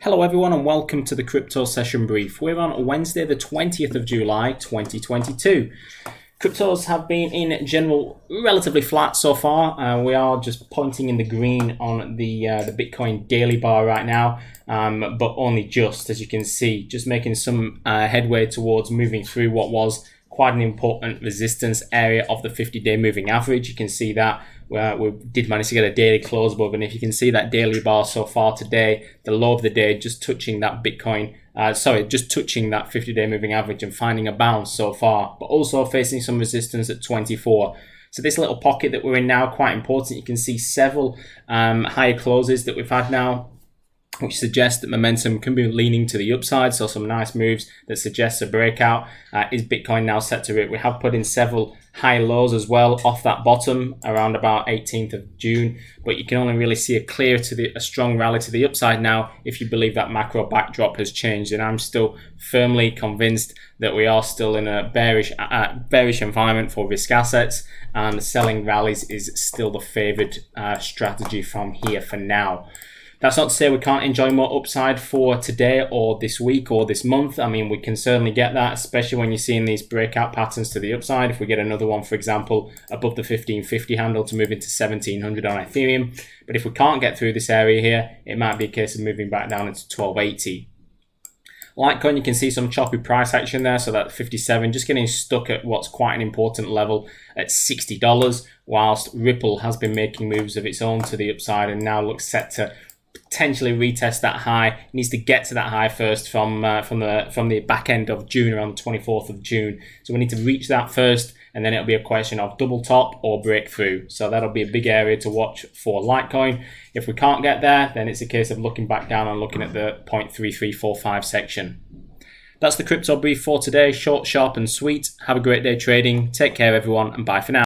Hello everyone and welcome to the Crypto Session Brief. We're on Wednesday the 20th of July 2022. Cryptos have been in general relatively flat so far. We are just pointing in the green on the Bitcoin daily bar right now, but only just, as you can see, just making some headway towards moving through what was quite an important resistance area of the 50-day moving average. You can see that we did manage to get a daily close above, and if you can see that daily bar so far today, the low of the day just touching that just touching that 50-day moving average and finding a bounce so far, but also facing some resistance at 24. So this little pocket that we're in now, quite important. You can see several higher closes that we've had now, which suggests that momentum can be leaning to the upside. So some nice moves that suggests a breakout. Is Bitcoin now set to it? We have put in several high lows as well off that bottom around about 18th of June, but you can only really see a strong rally to the upside now if you believe that macro backdrop has changed. And I'm still firmly convinced that we are still in a bearish environment for risk assets, and selling rallies is still the favored strategy from here for now. That's not to say we can't enjoy more upside for today or this week or this month. I mean, we can certainly get that, especially when you're seeing these breakout patterns to the upside. If we get another one, for example, above the 1550 handle to move into 1700 on Ethereum. But if we can't get through this area here, it might be a case of moving back down into 1280. Litecoin, you can see some choppy price action there. So that 57 just getting stuck at what's quite an important level at $60, whilst Ripple has been making moves of its own to the upside and now looks set to potentially retest that high. It needs to get to that high first from the back end of June, around the 24th of June. So we need to reach that first, and then it'll be a question of double top or breakthrough. So that'll be a big area to watch for Litecoin. If we can't get there, then it's a case of looking back down and looking at the 0.3345 section. That's the crypto brief for today. Short, sharp and sweet. Have a great day trading. Take care everyone, and bye for now.